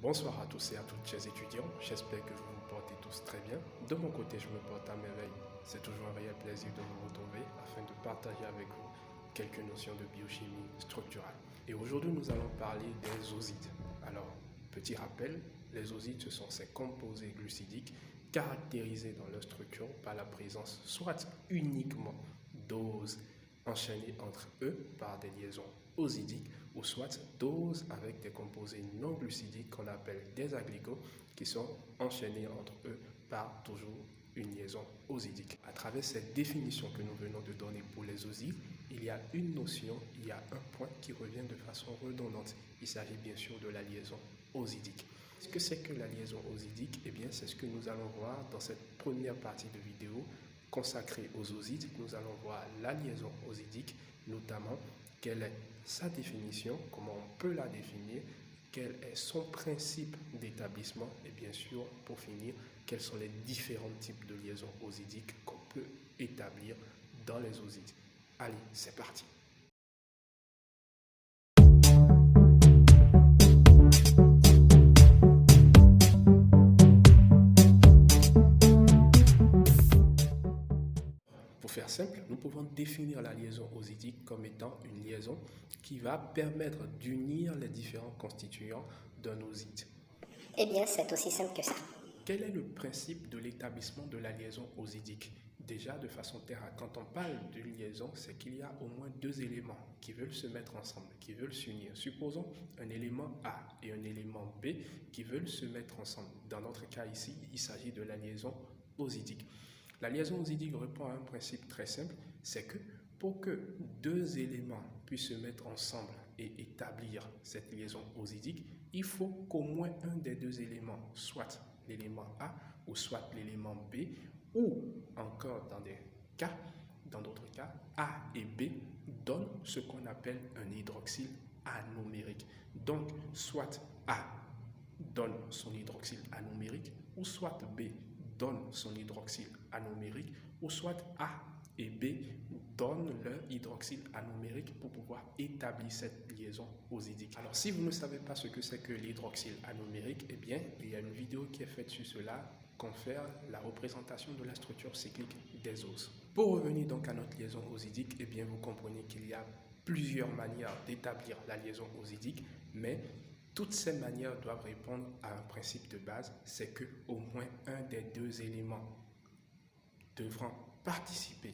Bonsoir à tous et à toutes, chers étudiants. J'espère que vous vous portez tous très bien. De mon côté, je me porte à merveille. C'est toujours un réel plaisir de vous retrouver afin de partager avec vous quelques notions de biochimie structurale. Et aujourd'hui, nous allons parler des osides. Alors, petit rappel, les osides, ce sont ces composés glucidiques caractérisés dans leur structure par la présence soit uniquement d'oses enchaînées entre eux par des liaisons osidiques ou soit d'oses avec des composés non glucidiques qu'on appelle des aglycols qui sont enchaînés entre eux par toujours une liaison osidique. À travers cette définition que nous venons de donner pour les osides, il y a une notion, il y a un point qui revient de façon redondante. Il s'agit bien sûr de la liaison osidique. Ce que c'est que la liaison osidique? Eh bien, c'est ce que nous allons voir dans cette première partie de vidéo consacrée aux osides. Nous allons voir la liaison osidique, notamment quelle est sa définition, comment on peut la définir, quel est son principe d'établissement et bien sûr, pour finir, quels sont les différents types de liaisons osidiques qu'on peut établir dans les osides. Allez, c'est parti! Pour faire simple, nous pouvons définir la liaison osidique comme étant une liaison qui va permettre d'unir les différents constituants d'un oside. Eh bien, c'est aussi simple que ça. Quel est le principe de l'établissement de la liaison osidique? Déjà, de façon terre, quand on parle d'une liaison, c'est qu'il y a au moins deux éléments qui veulent se mettre ensemble, qui veulent s'unir. Supposons un élément A et un élément B qui veulent se mettre ensemble. Dans notre cas ici, il s'agit de la liaison osidique. La liaison osidique répond à un principe très simple, c'est que pour que deux éléments puissent se mettre ensemble et établir cette liaison osidique, il faut qu'au moins un des deux éléments, soit l'élément A ou soit l'élément B, ou encore dans d'autres cas, A et B donnent ce qu'on appelle un hydroxyle anomérique. Donc, soit A donne son hydroxyle anomérique, ou soit B donne son hydroxyle anomérique, ou soit A et B donnent leur hydroxyle anomérique pour pouvoir établir cette liaison osidique. Alors, si vous ne savez pas ce que c'est que l'hydroxyle anomérique, eh bien, il y a une vidéo qui est faite sur cela, confère la représentation de la structure cyclique des oses. Pour revenir donc à notre liaison osidique, eh bien, vous comprenez qu'il y a plusieurs manières d'établir la liaison osidique, mais toutes ces manières doivent répondre à un principe de base, c'est que au moins un des deux éléments devront participer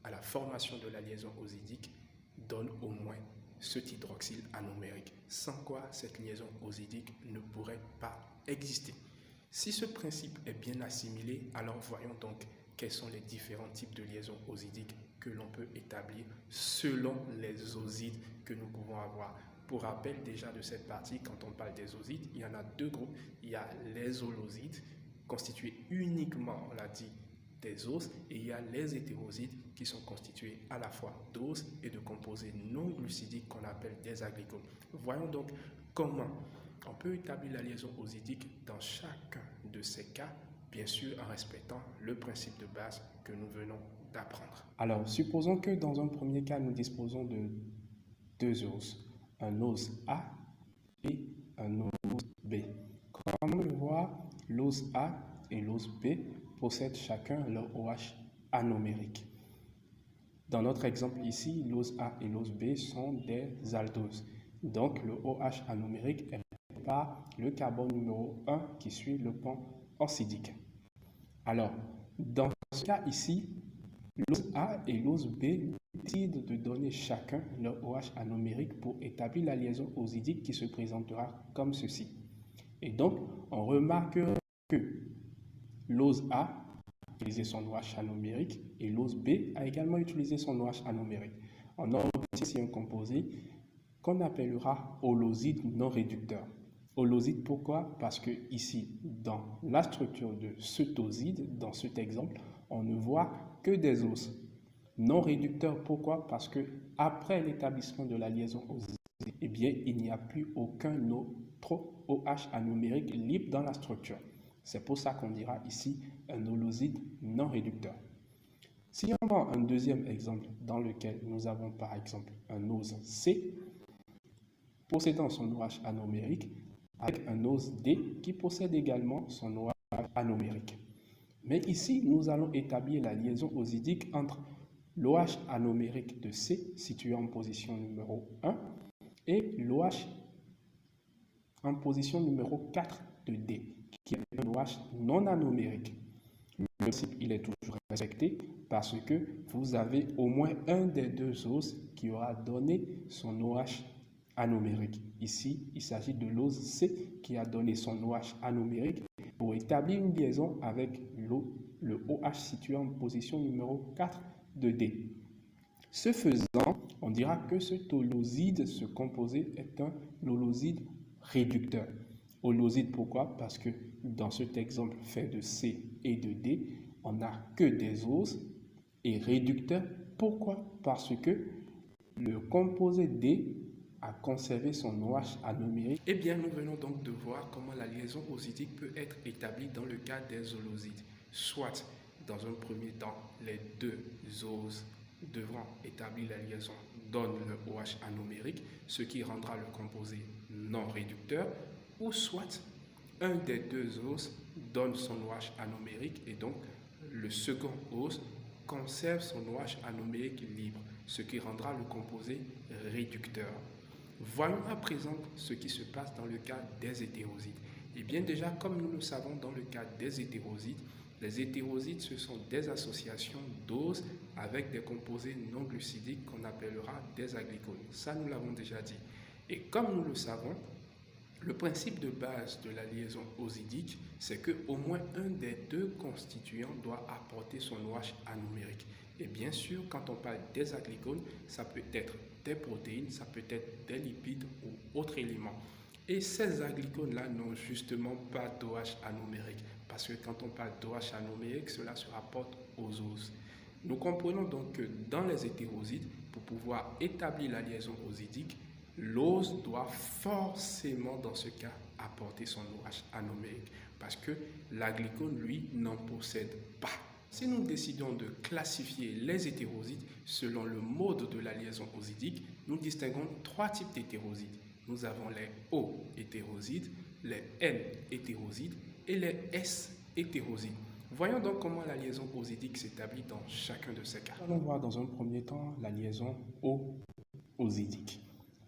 à la formation de la liaison osidique donne au moins cet hydroxyle anomérique, sans quoi cette liaison osidique ne pourrait pas exister. Si ce principe est bien assimilé, alors voyons donc quels sont les différents types de liaisons osidiques que l'on peut établir selon les osides que nous pouvons avoir. Pour rappel déjà de cette partie, quand on parle des osides, il y en a deux groupes. Il y a les holosides, constitués uniquement, on l'a dit, des os, et il y a les hétérosides qui sont constitués à la fois d'os et de composés non glucidiques qu'on appelle des aglycols. Voyons donc comment on peut établir la liaison osidique dans chacun de ces cas, bien sûr en respectant le principe de base que nous venons d'apprendre. Alors, supposons que dans un premier cas, nous disposons de deux os, un os A et un os B. Comme on le voit, l'os A et l'os B possèdent chacun leur OH anomérique. Dans notre exemple ici, l'os A et l'os B sont des aldoses. Donc, le OH anomérique est par le carbone numéro 1 qui suit le pont oxydique. Alors, dans ce cas ici, l'os A et l'os B décident de donner chacun leur OH anomérique pour établir la liaison osidique qui se présentera comme ceci. Et donc, on remarque que l'os A a utilisé son OH anomérique et l'os B a également utilisé son OH anomérique. On a ici un composé qu'on appellera holoside non réducteur. Holoside, pourquoi? Parce que ici, dans la structure de cet oside, dans cet exemple, on ne voit que des os. Non réducteur, pourquoi? Parce que après l'établissement de la liaison oside, eh bien, il n'y a plus aucun autre OH anomérique libre dans la structure. C'est pour ça qu'on dira ici un holoside non réducteur. Si on prend un deuxième exemple dans lequel nous avons par exemple un os C, possédant son OH anomérique, avec un OS D qui possède également son OH anomérique. Mais ici, nous allons établir la liaison osidique entre l'OH anomérique de C, situé en position numéro 1, et l'OH en position numéro 4 de D, qui est un OH non anomérique. Le principe, il est toujours respecté parce que vous avez au moins un des deux os qui aura donné son OH anomérique. Ici, il s'agit de l'os C qui a donné son OH anomérique pour établir une liaison avec le OH situé en position numéro 4 de D. Ce faisant, on dira que ce holoside, ce composé, est un holoside réducteur. Holoside, pourquoi? Parce que dans cet exemple fait de C et de D, on n'a que des os. Et réducteur, pourquoi? Parce que le composé D a conservé son OH anomérique. Eh bien, nous venons donc de voir comment la liaison osidique peut être établie dans le cas des holosides. Soit, dans un premier temps, les deux os devront établir la liaison donne le OH anomérique, ce qui rendra le composé non réducteur, ou soit un des deux os donne son OH anomérique et donc le second os conserve son OH anomérique libre, ce qui rendra le composé réducteur. Voyons à présent ce qui se passe dans le cas des hétérosides. Et bien déjà, comme nous le savons dans le cas des hétérosides, les hétérosides, ce sont des associations d'os avec des composés non glucidiques qu'on appellera des aglycones. Ça, nous l'avons déjà dit. Et comme nous le savons, le principe de base de la liaison osidique, c'est qu'au moins un des deux constituants doit apporter son OH anomérique. Et bien sûr, quand on parle des aglycones, ça peut être des protéines, ça peut être des lipides ou autres éléments. Et ces aglycones-là n'ont justement pas d'OH anomérique, parce que quand on parle d'OH anomérique, cela se rapporte aux os. Nous comprenons donc que dans les hétérosides, pour pouvoir établir la liaison osidique, l'os doit forcément, dans ce cas, apporter son OH anomérique, parce que l'aglycone, lui, n'en possède pas. Si nous décidons de classifier les hétérosides selon le mode de la liaison osidique, nous distinguons trois types d'hétérosides. Nous avons les O hétérosides, les N hétérosides et les S hétérosides. Voyons donc comment la liaison osidique s'établit dans chacun de ces cas. Allons voir dans un premier temps la liaison O-osidique.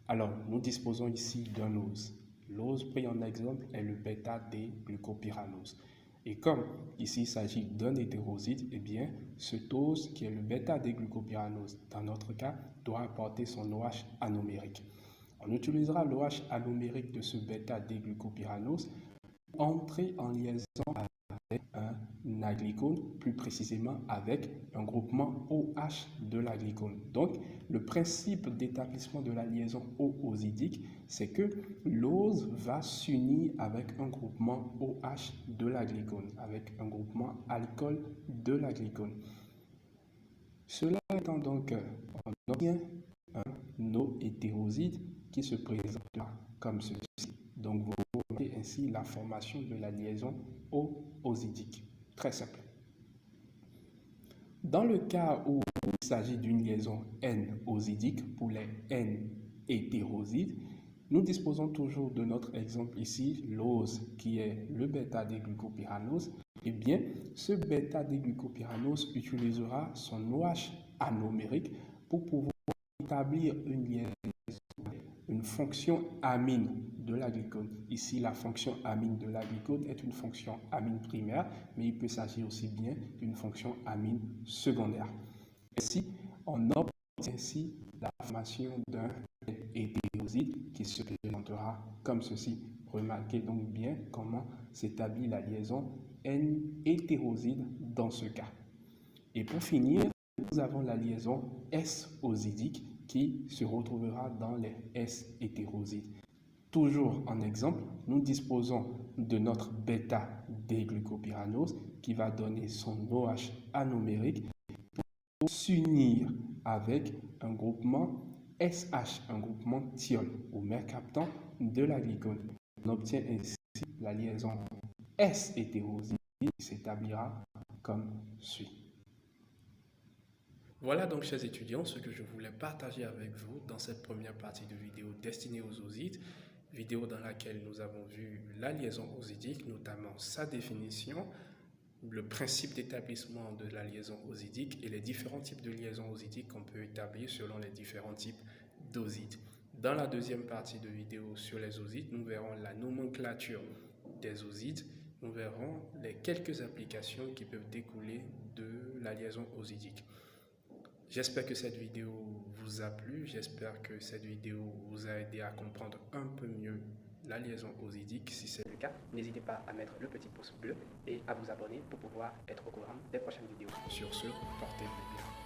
Alors, nous disposons ici d'un ose. L'ose pris en exemple est le bêta-D-glucopyranose. Et comme ici il s'agit d'un hétéroside, eh bien, cet ose qui est le bêta-D-glucopyranose, dans notre cas, doit apporter son OH anomérique. On utilisera l'OH anomérique de ce bêta-D-glucopyranose pour entrer en liaison avec un aglycone, plus précisément avec un groupement OH de l'aglycone. Donc, le principe d'établissement de la liaison O-osidique, c'est que l'ose va s'unir avec un groupement OH de l'aglycone, avec un groupement alcool de l'aglycone. Cela étant donc, on obtient un O-hétéroside qui se présentera comme ceci. Donc, vous voyez ainsi la formation de la liaison O-osidique. Très simple. Dans le cas où il s'agit d'une liaison N-osidique pour les N-hétérosides, nous disposons toujours de notre exemple ici, l'ose qui est le bêta-D-glucopyranose. Eh bien, ce bêta-D-glucopyranose utilisera son OH anomérique pour pouvoir établir une liaison, une fonction amine de l'aglycone. Ici, la fonction amine de l'aglycone est une fonction amine primaire, mais il peut s'agir aussi bien d'une fonction amine secondaire. Ainsi, on obtient ainsi la formation d'un hétéroside qui se présentera comme ceci. Remarquez donc bien comment s'établit la liaison N-hétéroside dans ce cas. Et pour finir, nous avons la liaison S-osidique qui se retrouvera dans les S-hétérosides. Toujours en exemple, nous disposons de notre bêta-D-glucopyranose qui va donner son OH anomérique pour s'unir avec un groupement SH, un groupement thiol ou mercaptan de l'aglycone. On obtient ainsi la liaison S-hétéroside qui s'établira comme suit. Voilà donc, chers étudiants, ce que je voulais partager avec vous dans cette première partie de vidéo destinée aux osides. vidéo dans laquelle nous avons vu la liaison osidique, notamment sa définition, le principe d'établissement de la liaison osidique et les différents types de liaisons osidiques qu'on peut établir selon les différents types d'osides. Dans la deuxième partie de vidéo sur les osides, nous verrons la nomenclature des osides, nous verrons les quelques applications qui peuvent découler de la liaison osidique. J'espère que cette vidéo vous a plu, j'espère que cette vidéo vous a aidé à comprendre un peu mieux la liaison osidique. Si c'est le cas, n'hésitez pas à mettre le petit pouce bleu et à vous abonner pour pouvoir être au courant des prochaines vidéos. Sur ce, portez-vous bien.